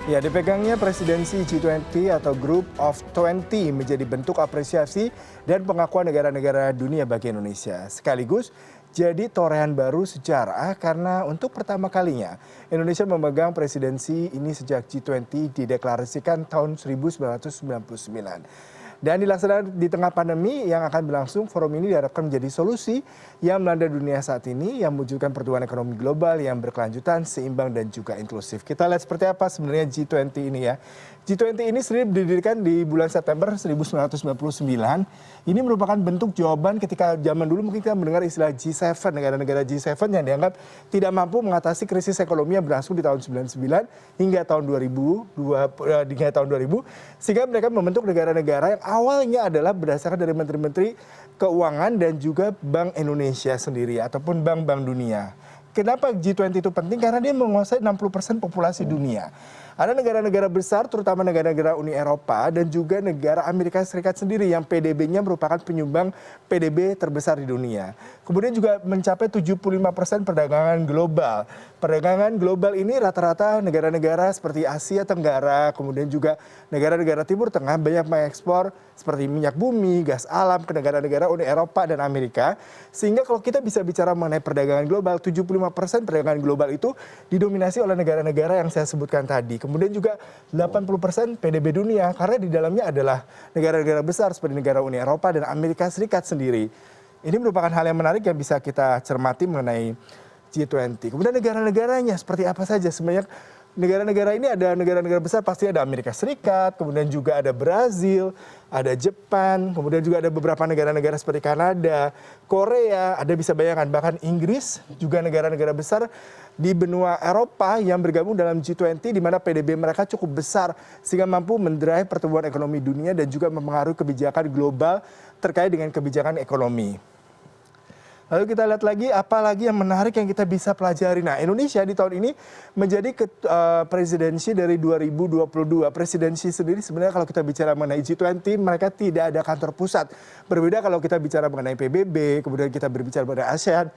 Ya, dipegangnya presidensi G20 atau Group of 20 menjadi bentuk apresiasi dan pengakuan negara-negara dunia bagi Indonesia. Sekaligus jadi torehan baru sejarah karena untuk pertama kalinya Indonesia memegang presidensi ini sejak G20 dideklarasikan tahun 1999. Dan dilaksanakan di tengah pandemi yang akan berlangsung, forum ini diharapkan menjadi solusi yang melanda dunia saat ini yang mewujudkan pertumbuhan ekonomi global yang berkelanjutan, seimbang dan juga inklusif. Kita lihat seperti apa sebenarnya G20 ini ya. G20 ini sendiri didirikan di bulan September 1999. Ini merupakan bentuk jawaban ketika zaman dulu mungkin kita mendengar istilah G7, negara-negara G7 yang dianggap tidak mampu mengatasi krisis ekonomi yang berlangsung di tahun 99 hingga tahun 2000, sehingga mereka membentuk negara-negara yang awalnya adalah berdasarkan dari menteri-menteri keuangan dan juga Bank Indonesia sendiri ataupun bank-bank dunia. Kenapa G20 itu penting? Karena dia menguasai 60% populasi dunia. Ada negara-negara besar, terutama negara-negara Uni Eropa dan juga negara Amerika Serikat sendiri yang PDB-nya merupakan penyumbang PDB terbesar di dunia. Kemudian juga mencapai 75% perdagangan global. Perdagangan global ini rata-rata negara-negara seperti Asia Tenggara, kemudian juga negara-negara Timur Tengah banyak mengekspor seperti minyak bumi, gas alam ke negara-negara Uni Eropa dan Amerika. Sehingga kalau kita bisa bicara mengenai perdagangan global, 75% perdagangan global itu didominasi oleh negara-negara yang saya sebutkan tadi. Kemudian juga 80% PDB dunia karena di dalamnya adalah negara-negara besar seperti negara Uni Eropa dan Amerika Serikat sendiri. Ini merupakan hal yang menarik yang bisa kita cermati mengenai G20. Kemudian negara-negaranya seperti apa saja? Sebanyak negara-negara ini ada negara-negara besar, pasti ada Amerika Serikat, kemudian juga ada Brazil, ada Jepang, kemudian juga ada beberapa negara-negara seperti Kanada, Korea, ada bisa bayangkan bahkan Inggris, juga negara-negara besar di benua Eropa yang bergabung dalam G20 di mana PDB mereka cukup besar sehingga mampu mendrive pertumbuhan ekonomi dunia dan juga mempengaruhi kebijakan global terkait dengan kebijakan ekonomi. Lalu kita lihat lagi apa lagi yang menarik yang kita bisa pelajari. Nah, Indonesia di tahun ini menjadi presidensi dari 2022. Presidensi sendiri sebenarnya kalau kita bicara mengenai G20 mereka tidak ada kantor pusat. Berbeda kalau kita bicara mengenai PBB, kemudian kita berbicara mengenai ASEAN.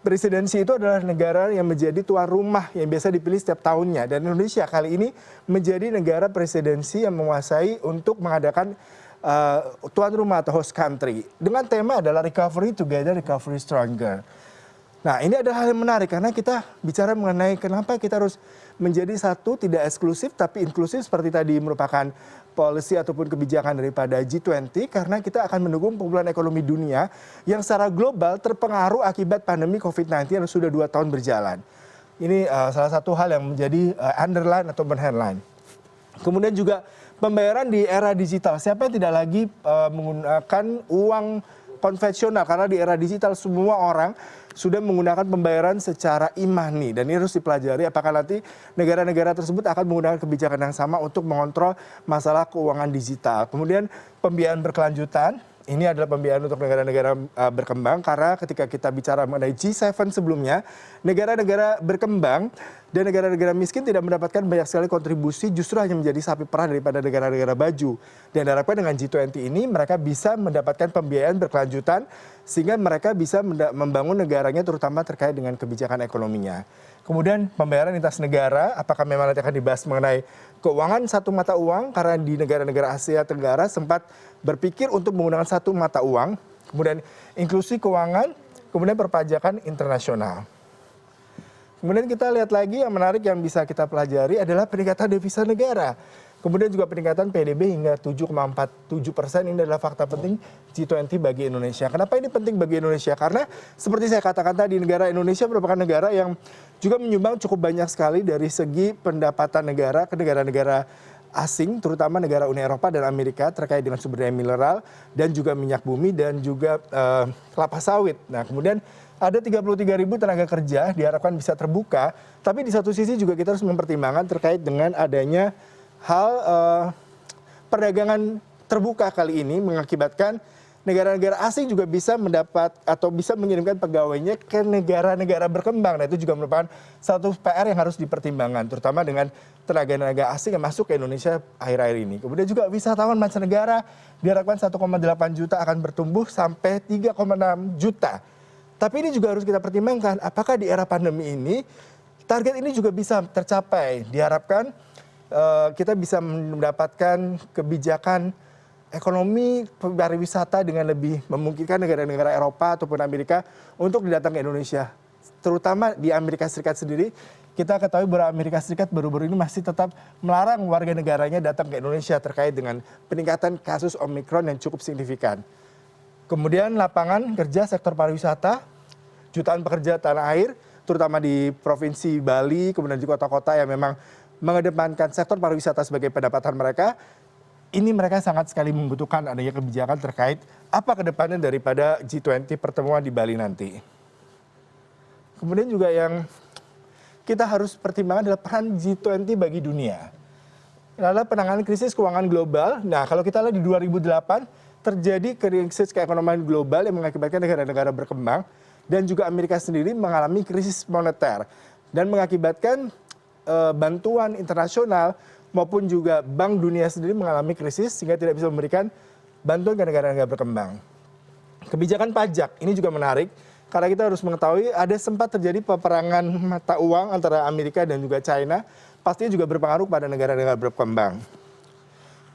Presidensi itu adalah negara yang menjadi tuan rumah yang biasa dipilih setiap tahunnya. Dan Indonesia kali ini menjadi negara presidensi yang menguasai untuk mengadakan tuan rumah atau host country dengan tema adalah recovery together, recovery stronger. Nah, ini adalah hal yang menarik karena kita bicara mengenai kenapa kita harus menjadi satu tidak eksklusif tapi inklusif seperti tadi merupakan policy ataupun kebijakan daripada G20 karena kita akan mendukung pemulihan ekonomi dunia yang secara global terpengaruh akibat pandemi COVID-19 yang sudah 2 tahun berjalan. Ini salah satu hal yang menjadi underline atau headline. Kemudian juga pembayaran di era digital. Siapa yang tidak lagi menggunakan uang konvensional karena di era digital semua orang sudah menggunakan pembayaran secara e-money dan ini harus dipelajari apakah nanti negara-negara tersebut akan menggunakan kebijakan yang sama untuk mengontrol masalah keuangan digital. Kemudian pembiayaan berkelanjutan. Ini adalah pembiayaan untuk negara-negara berkembang karena ketika kita bicara mengenai G7 sebelumnya, negara-negara berkembang dan negara-negara miskin tidak mendapatkan banyak sekali kontribusi justru hanya menjadi sapi perah daripada negara-negara baju. Dan diharapkan dengan G20 ini mereka bisa mendapatkan pembiayaan berkelanjutan sehingga mereka bisa membangun negaranya terutama terkait dengan kebijakan ekonominya. Kemudian pembayaran lintas negara, apakah memang nanti akan dibahas mengenai keuangan satu mata uang karena di negara-negara Asia Tenggara sempat berpikir untuk menggunakan satu mata uang, kemudian inklusi keuangan, kemudian perpajakan internasional. Kemudian kita lihat lagi yang menarik yang bisa kita pelajari adalah peningkatan devisa negara. Kemudian juga peningkatan PDB hingga 7,47%. Ini adalah fakta penting G20 bagi Indonesia. Kenapa ini penting bagi Indonesia? Karena seperti saya katakan tadi, negara Indonesia merupakan negara yang juga menyumbang cukup banyak sekali dari segi pendapatan negara ke negara-negara asing, terutama negara Uni Eropa dan Amerika terkait dengan sumber daya mineral dan juga minyak bumi dan juga kelapa sawit. Nah, kemudian ada 33.000 tenaga kerja diharapkan bisa terbuka, tapi di satu sisi juga kita harus mempertimbangkan terkait dengan adanya hal perdagangan terbuka kali ini mengakibatkan negara-negara asing juga bisa mendapat atau bisa mengirimkan pegawainya ke negara-negara berkembang. Nah, itu juga merupakan satu PR yang harus dipertimbangkan, terutama dengan tenaga-tenaga asing yang masuk ke Indonesia akhir-akhir ini. Kemudian juga wisatawan mancanegara diharapkan 1,8 juta akan bertumbuh sampai 3,6 juta. Tapi ini juga harus kita pertimbangkan, apakah di era pandemi ini target ini juga bisa tercapai. Diharapkan kita bisa mendapatkan kebijakan ekonomi pariwisata dengan lebih memungkinkan negara-negara Eropa ataupun Amerika untuk datang ke Indonesia. Terutama di Amerika Serikat sendiri, kita ketahui bahwa Amerika Serikat baru-baru ini masih tetap melarang warga negaranya datang ke Indonesia terkait dengan peningkatan kasus Omikron yang cukup signifikan. Kemudian lapangan kerja sektor pariwisata, jutaan pekerja tanah air, terutama di Provinsi Bali, kemudian di kota-kota yang memang mengedepankan sektor pariwisata sebagai pendapatan mereka, ini mereka sangat sekali membutuhkan adanya kebijakan terkait apa kedepannya daripada G20 pertemuan di Bali nanti. Kemudian juga yang kita harus pertimbangkan adalah peran G20 bagi dunia. Adalah penanganan krisis keuangan global. Nah, kalau kita lihat di 2008 terjadi krisis keekonomian global yang mengakibatkan negara-negara berkembang dan juga Amerika sendiri mengalami krisis moneter dan mengakibatkan bantuan internasional maupun juga Bank Dunia sendiri mengalami krisis sehingga tidak bisa memberikan bantuan ke negara-negara berkembang. Kebijakan pajak ini juga menarik karena kita harus mengetahui ada sempat terjadi peperangan mata uang antara Amerika dan juga China, pastinya juga berpengaruh pada negara-negara berkembang.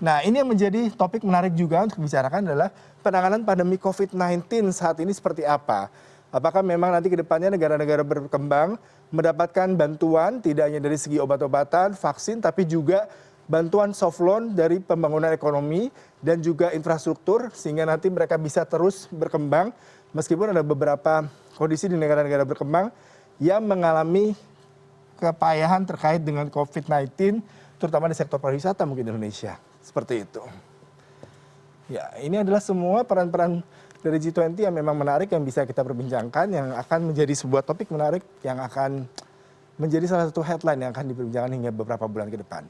Nah, ini yang menjadi topik menarik juga untuk dibicarakan adalah penanganan pandemi COVID-19 saat ini seperti apa. Apakah memang nanti ke depannya negara-negara berkembang mendapatkan bantuan tidak hanya dari segi obat-obatan, vaksin, tapi juga bantuan soft loan dari pembangunan ekonomi dan juga infrastruktur sehingga nanti mereka bisa terus berkembang meskipun ada beberapa kondisi di negara-negara berkembang yang mengalami kepayahan terkait dengan COVID-19 terutama di sektor pariwisata mungkin di Indonesia. Seperti itu. Ya, ini adalah semua peran-peran dari G20 yang memang menarik yang bisa kita perbincangkan, yang akan menjadi sebuah topik menarik yang akan menjadi salah satu headline yang akan diperbincangkan hingga beberapa bulan ke depan.